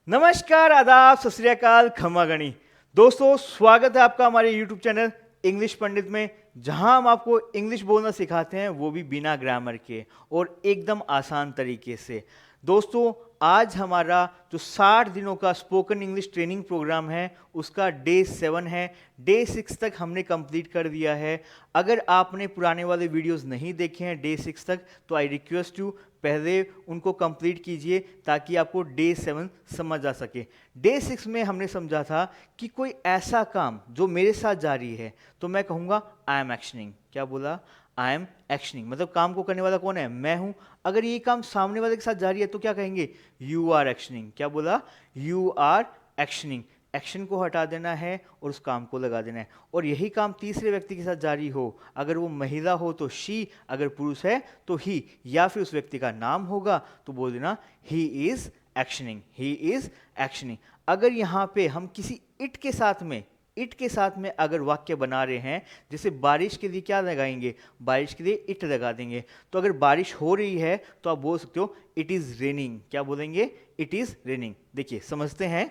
नमस्कार, आदाब, सत श्री अकाल, खमा गणी। दोस्तों, स्वागत है आपका हमारे YouTube चैनल इंग्लिश पंडित में, जहां हम आपको इंग्लिश बोलना सिखाते हैं, वो भी बिना ग्रामर के और एकदम आसान तरीके से। दोस्तों, आज हमारा जो 60 दिनों का स्पोकन इंग्लिश ट्रेनिंग प्रोग्राम है, उसका डे 7 है। डे 6 तक हमने कंप्लीट कर दिया है। अगर आपने पुराने वाले वीडियोस नहीं देखे हैं डे 6 तक, तो आई रिक्वेस्ट यू पहले उनको कंप्लीट कीजिए ताकि आपको डे 7 समझ आ सके। डे 6 में हमने समझा था कि कोई ऐसा काम जो मेरे साथ जारी है, तो मैं कहूँगा आई एम एक्शनिंग। क्या बोला? I am actioning. मतलब काम को करने वाला कौन है? मैं हूं। अगर ये काम सामने वाले के साथ जारी है तो क्या कहेंगे? You are actioning. क्या बोला? You are actioning. एक्शन को हटा देना है और उस काम को लगा देना है। और यही काम तीसरे व्यक्ति के साथ जारी हो, अगर वो महिला हो तो शी, अगर पुरुष है तो ही, या फिर उस व्यक्ति का नाम होगा तो बोल देना he is actioning, he is actioning. अगर यहाँ पे हम किसी इट के साथ में अगर वाक्य बना रहे हैं, जैसे बारिश के लिए क्या लगाएंगे? बारिश के लिए इट लगा देंगे। तो अगर बारिश हो रही है तो आप बोल सकते हो इट इज रेनिंग। क्या बोलेंगे? It is raining. देखिए, समझते हैं।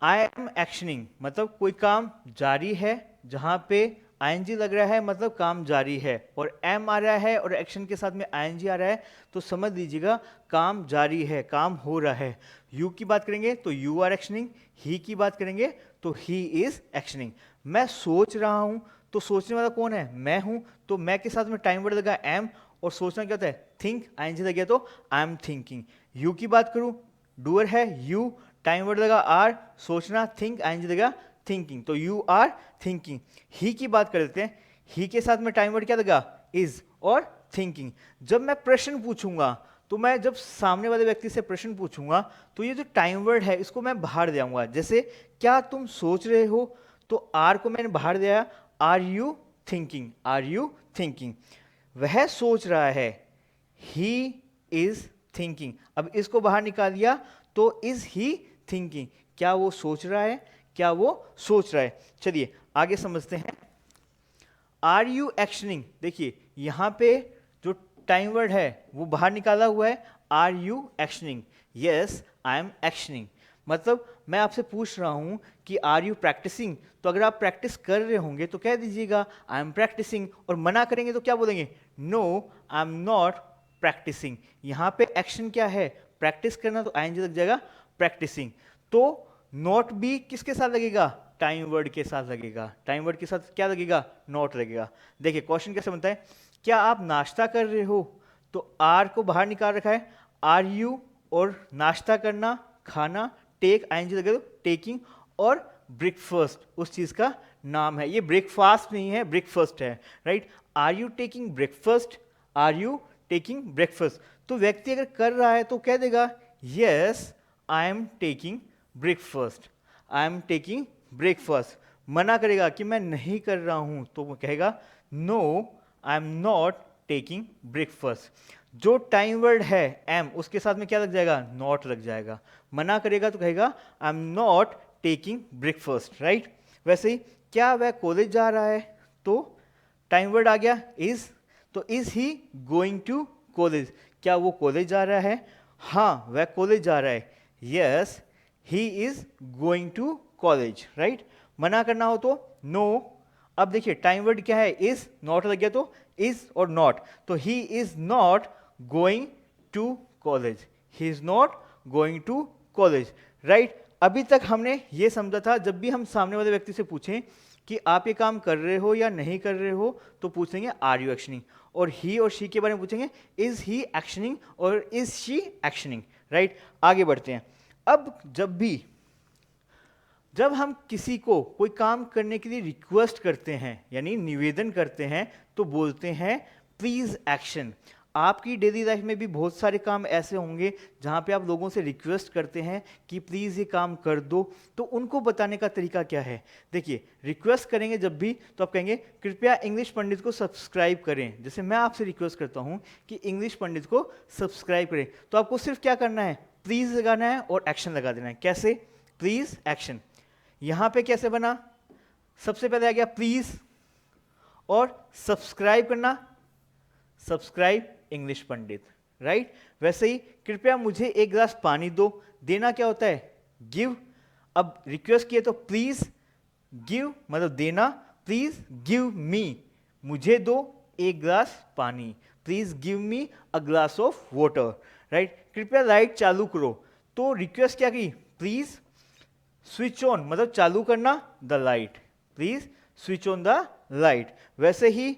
आई एम एक्शनिंग मतलब कोई काम जारी है, जहां पे आईएनजी लग रहा है मतलब काम जारी है, और एम आ रहा है और एक्शन के साथ में आईएनजी आ रहा है, तो समझ लीजिएगा काम जारी है, काम हो रहा है। यू की बात करेंगे तो यू आर एक्शनिंग। ही की बात करेंगे तो ही इज एक्शनिंग। मैं सोच रहा हूं तो सोचने वाला कौन है? मैं हूं। तो मैं के साथ में टाइम वर्ड लगा एम, और सोचना क्या होता है? थिंक। आईएनजी लग गया तो आई एम थिंकिंग। यू की बात करूं, डूअर है यू, टाइम वर्ड लगा आर, सोचना, थिंक, आईएनजी लगा थिंकिंग, तो यू आर थिंकिंग। ही की बात कर लेते हैं। ही के साथ में टाइम वर्ड क्या लगा? इज और थिंकिंग। जब मैं प्रश्न पूछूंगा, तो मैं जब सामने वाले व्यक्ति से प्रश्न पूछूंगा, तो ये जो टाइम वर्ड है इसको मैं बाहर ले आऊंगा। जैसे क्या तुम सोच रहे हो, तो आर को मैंने बाहर दिया। Are you thinking? Are you thinking? वह सोच रहा है, ही इज थिंकिंग। अब इसको बाहर निकाल दिया तो इज ही थिंकिंग। क्या वो सोच रहा है? क्या वो सोच रहा है? चलिए आगे समझते हैं। Are you actioning? देखिए यहां पे जो टाइम वर्ड है वो बाहर निकाला हुआ है। Are you actioning? Yes, I am actioning. मतलब मैं आपसे पूछ रहा हूं कि आर यू प्रैक्टिसिंग? तो अगर आप प्रैक्टिस कर रहे होंगे तो कह दीजिएगा आई एम प्रैक्टिसिंग, और मना करेंगे तो क्या बोलेंगे? No, I am not practising. यहां पे एक्शन क्या है? प्रैक्टिस करना, तो आईएनजी लग जाएगा प्रैक्टिसिंग। तो नॉट भी किसके साथ लगेगा? टाइम वर्ड के साथ लगेगा। टाइम वर्ड के साथ क्या लगेगा? नॉट लगेगा। देखिए क्वेश्चन कैसे बनता है। क्या आप नाश्ता कर रहे हो? तो आर को बाहर निकाल रखा है। आर यू और नाश्ता करना, खाना, टेक, आईएनजी लगेगा टेकिंग, और ब्रेकफास्ट उस चीज का नाम है। ये ब्रेकफास्ट नहीं है, ब्रेकफास्ट है, right? Are you taking breakfast? Are you taking breakfast? तो व्यक्ति अगर कर रहा है तो कह देगा yes, I am taking breakfast, I am taking breakfast. मना करेगा कि मैं नहीं कर रहा हूं, तो वो कहेगा no, I am not taking breakfast. जो टाइम वर्ड है एम, उसके साथ में क्या लग जाएगा? नॉट लग जाएगा। मना करेगा तो कहेगा आई am not taking breakfast, right? वैसे ही क्या वह कॉलेज जा रहा है? तो टाइम वर्ड आ गया इज, तो is he going to college? क्या वो कॉलेज जा रहा है? हाँ, वह कॉलेज जा रहा है। Yes, he is going to college, right? मना करना हो तो नो। अब देखिए टाइम वर्ड क्या है? इज, नॉट लग गया तो इज और नॉट, तो he is not going to college, he is not going to college, right? अभी तक हमने ये समझा था, जब भी हम सामने वाले व्यक्ति से पूछें कि आप ये काम कर रहे हो या नहीं कर रहे हो, तो पूछेंगे आर यू एक्शनिंग, और ही और शी के बारे में पूछेंगे इज ही एक्शनिंग और इज शी एक्शनिंग, राइट? आगे बढ़ते हैं। अब जब हम किसी को कोई काम करने के लिए रिक्वेस्ट करते हैं, यानी निवेदन करते हैं, तो बोलते हैं प्लीज एक्शन। आपकी डेली लाइफ में भी बहुत सारे काम ऐसे होंगे जहां पे आप लोगों से रिक्वेस्ट करते हैं कि प्लीज़ ये काम कर दो, तो उनको बताने का तरीका क्या है? देखिए, रिक्वेस्ट करेंगे जब भी, तो आप कहेंगे कृपया इंग्लिश पंडित को सब्सक्राइब करें। जैसे मैं आपसे रिक्वेस्ट करता हूं कि इंग्लिश पंडित को सब्सक्राइब करें, तो आपको सिर्फ क्या करना है? प्लीज़ लगाना है और एक्शन लगा देना है। कैसे? Please action. यहां पे कैसे बना? सबसे पहले आ गया प्लीज, और सब्सक्राइब करना, सब्सक्राइब इंग्लिश पंडित, राइट? वैसे ही कृपया मुझे एक गिलास पानी दो, देना क्या होता है, गिव। अब रिक्वेस्ट किए तो प्लीज गिव मतलब देना, प्लीज गिव मी, मुझे दो एक ग्लास पानी, please give me a glass of water, right. कृपया लाइट चालू करो, तो रिक्वेस्ट क्या की, प्लीज स्विच ऑन मतलब चालू करना the light, please switch on the light. वैसे ही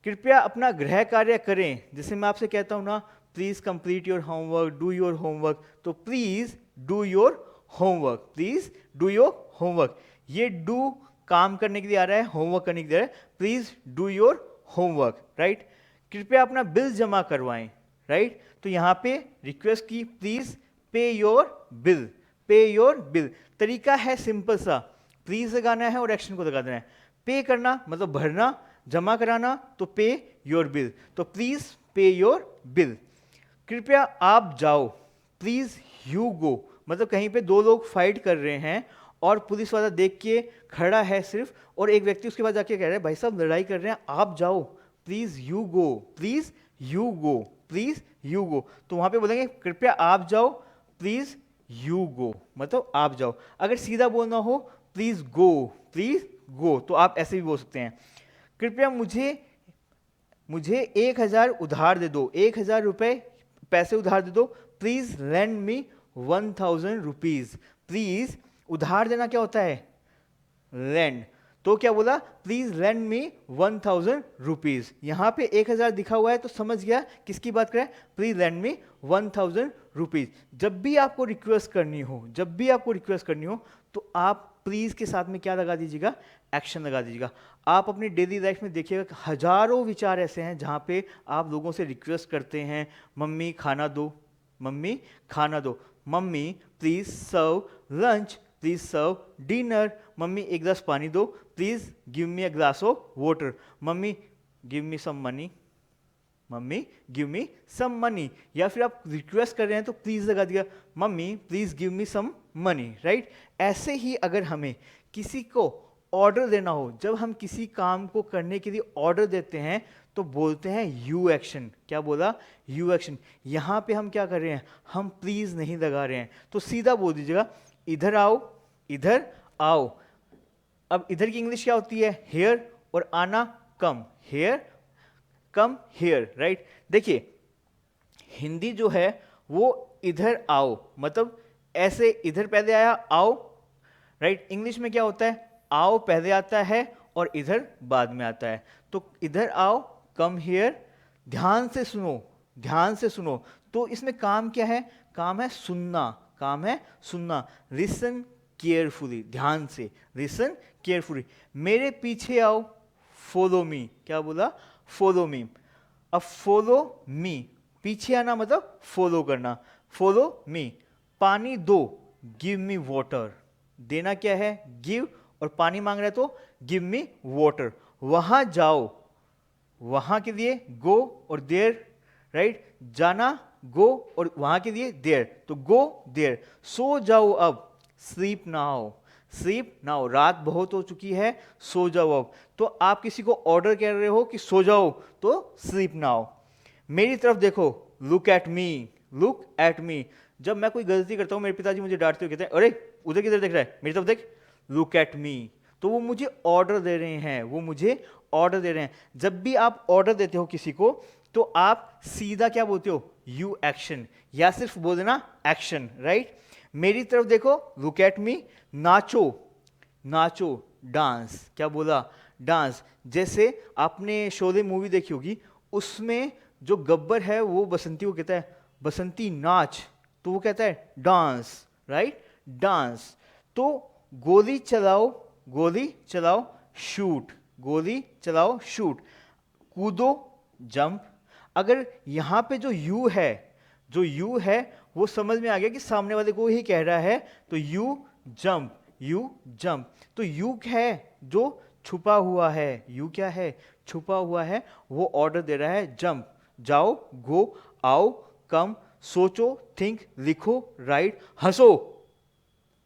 कृपया अपना गृह कार्य करें, जैसे मैं आपसे कहता हूं ना, please complete your homework, do your homework, तो please do your homework, please do your homework. ये डू काम करने के लिए आ रहा है, होमवर्क करने के लिए आ रहा है, please do your homework, right. कृपया अपना बिल जमा करवाएं, राइट। तो यहां पे रिक्वेस्ट की, प्लीज पे योर बिल, पे योर बिल। तरीका है सिंपल सा, प्लीज लगाना है और एक्शन को लगा देना है। पे करना मतलब भरना, जमा कराना तो पे योर बिल, तो प्लीज पे योर बिल। कृपया आप जाओ, प्लीज यू गो, मतलब कहीं पे दो लोग फाइट कर रहे हैं और पुलिस वाला देख के खड़ा है सिर्फ, और एक व्यक्ति उसके बाद जाके कह रहा है भाई साहब लड़ाई कर रहे हैं, आप जाओ, please you go, please you go, please you go. तो वहां पे बोलेंगे कृपया आप जाओ, प्लीज यू गो, मतलब आप जाओ। अगर सीधा बोलना हो प्लीज गो, प्लीज गो, तो आप ऐसे भी बोल सकते हैं। कृपया मुझे 1000 उधार दे दो, 1000 रुपए पैसे उधार दे दो, please lend me 1000 rupees. Please उधार देना क्या होता है, लेंड, तो क्या बोला, प्लीज लेंड मी 1000 रुपीज। यहां पे 1000 दिखा हुआ है तो समझ गया किसकी बात करें, प्लीज लेंड मी 1000 रुपीज। जब भी आपको रिक्वेस्ट करनी हो, जब भी आपको रिक्वेस्ट करनी हो, तो आप प्लीज के साथ में क्या लगा दीजिएगा, एक्शन लगा दीजिएगा। आप अपनी डेली लाइफ में देखिएगा हजारों विचार ऐसे हैं जहां पे आप लोगों से रिक्वेस्ट करते हैं, मम्मी खाना दो, मम्मी खाना दो, mummy please serve lunch, please serve dinner, mummy एक गिलास पानी दो, please give me a glass of water, mummy give me some money, mummy give me some money. या फिर आप रिक्वेस्ट कर रहे हैं तो प्लीज लगा दिया, mummy please give me some money, right. ऐसे ही अगर हमें किसी को ऑर्डर देना हो, जब हम किसी काम को करने के लिए ऑर्डर देते हैं तो बोलते हैं यू एक्शन। क्या बोला, यू एक्शन। यहां पे हम क्या कर रहे हैं, हम प्लीज नहीं लगा रहे हैं, तो सीधा बोल दीजिएगा इधर आओ, इधर आओ। अब इधर की इंग्लिश क्या होती है, हेयर, और आना कम, हेयर कम हेयर, राइट। देखिए हिंदी जो है वो इधर आओ मतलब ऐसे, इधर पहले आया आओ, राइट। इंग्लिश में क्या होता है, आओ पहले आता है और इधर बाद में आता है। तो इधर आओ, कम हियर। ध्यान से सुनो, ध्यान से सुनो, तो इसमें काम क्या है, काम है सुनना, काम है सुनना। लिसन केयरफुली, ध्यान से, लिसन केयरफुली। मेरे पीछे आओ, फॉलो मी, क्या बोला, फॉलो मी। अब फॉलो मी, पीछे आना मतलब फॉलो करना, फॉलो मी। पानी दो, गिव मी वाटर, देना क्या है, गिव, और पानी मांग रहा है तो गिव मी वाटर। वहां जाओ, वहां के लिए गो और देयर, राइट। जाना गो, और वहां के लिए देयर, तो गो देयर। सो जाओ अब, स्लीप नाउ, स्लीप नाउ, रात बहुत हो चुकी है, सो जाओ अब। तो आप किसी को ऑर्डर कर रहे हो कि सो जाओ, तो स्लीप नाउ। मेरी तरफ देखो, look at me, look at me. जब मैं कोई गलती करता हूं, मेरे पिताजी मुझे डांटते हुए कहते हैं अरे उधर किधर देख रहा है, मेरी तरफ देख, लुक एट मी। तो वो मुझे ऑर्डर दे रहे हैं, वो मुझे ऑर्डर दे रहे हैं। जब भी आप ऑर्डर देते हो किसी को, तो आप सीधा क्या बोलते हो, यू एक्शन, या सिर्फ बोल देना एक्शन, राइट। मेरी तरफ देखो, look at me. Nacho, nacho, dance, क्या बोला, डांस। जैसे आपने शोले मूवी देखी होगी, उसमें जो गब्बर है वो बसंती को कहता है बसंती नाच, तो वो कहता है डांस, राइट, डांस। तो गोली चलाओ, गोली चलाओ, शूट, गोली चलाओ, शूट। कूदो, जंप। अगर यहां पे जो यू है, जो यू है वो समझ में आ गया कि सामने वाले को ही कह रहा है, तो यू जंप, यू जंप। तो यू है जो छुपा हुआ है, यू क्या है, छुपा हुआ है, वो ऑर्डर दे रहा है जंप, जाओ, गो, आओ, कम, सोचो, थिंक, लिखो, राइट, हंसो,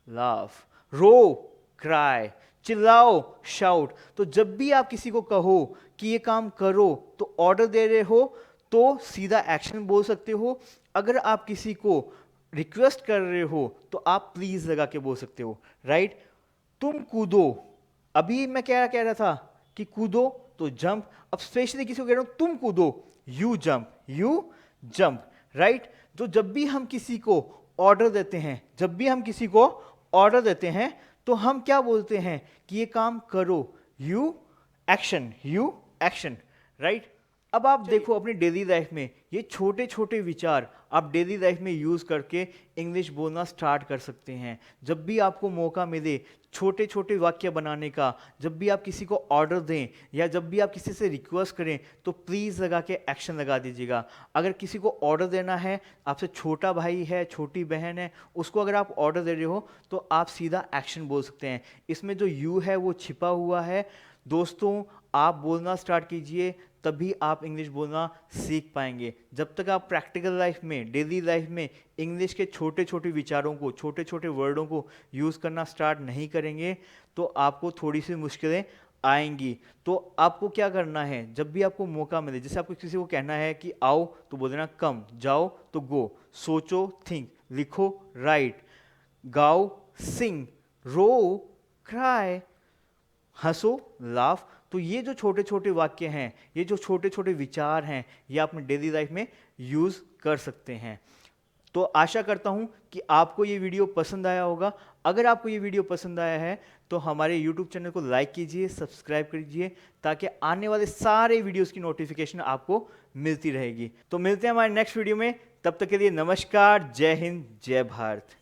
लाफ, रो, क्राई, चिल्लाओ, शाउट। तो जब भी आप किसी को कहो कि ये काम करो, तो ऑर्डर दे रहे हो तो सीधा एक्शन बोल सकते हो। अगर आप किसी को रिक्वेस्ट कर रहे हो तो आप प्लीज लगा के बोल सकते हो, राइट। तुम कूदो, अभी मैं क्या कह रहा था कि कूदो तो जंप, अब स्पेशली किसी को कह रहा हूं तुम कूदो, you jump, you jump, right. तो जब भी हम किसी को ऑर्डर देते हैं, जब भी हम किसी को ऑर्डर देते हैं तो हम क्या बोलते हैं कि ये काम करो, you action, you action, right. अब आप देखो अपनी डेली लाइफ में ये छोटे छोटे विचार आप डेली लाइफ में यूज करके इंग्लिश बोलना स्टार्ट कर सकते हैं। जब भी आपको मौका मिले छोटे छोटे वाक्य बनाने का, जब भी आप किसी को ऑर्डर दें या जब भी आप किसी से रिक्वेस्ट करें तो प्लीज़ लगा के एक्शन लगा दीजिएगा। अगर किसी को ऑर्डर देना है, आपसे छोटा भाई है, छोटी बहन है, उसको अगर आप ऑर्डर दे रहे हो तो आप सीधा एक्शन बोल सकते हैं। इसमें जो यू है वो छिपा हुआ है। दोस्तों, आप बोलना स्टार्ट कीजिए, तभी आप इंग्लिश बोलना सीख पाएंगे। जब तक आप प्रैक्टिकल लाइफ में, डेली लाइफ में इंग्लिश के छोटे छोटे विचारों को, छोटे छोटे वर्डों को यूज़ करना स्टार्ट नहीं करेंगे तो आपको थोड़ी सी मुश्किलें आएंगी। तो आपको क्या करना है, जब भी आपको मौका मिले, जैसे आपको किसी को कहना है कि आओ तो बोल देना कम, जाओ तो गो, सोचो थिंक, लिखो राइट, गाओ सिंग, रो क्राई, हंसो लाफ। तो ये जो छोटे छोटे वाक्य हैं, ये जो छोटे छोटे विचार हैं, ये आप अपने डेली लाइफ में यूज कर सकते हैं। तो आशा करता हूं कि आपको ये वीडियो पसंद आया होगा। अगर आपको ये वीडियो पसंद आया है तो हमारे यूट्यूब चैनल को लाइक कीजिए, सब्सक्राइब कीजिए, ताकि आने वाले सारे वीडियोस की नोटिफिकेशन आपको मिलती रहेगी। तो मिलते हैं हमारे नेक्स्ट वीडियो में, तब तक के लिए नमस्कार, जय हिंद, जय भारत।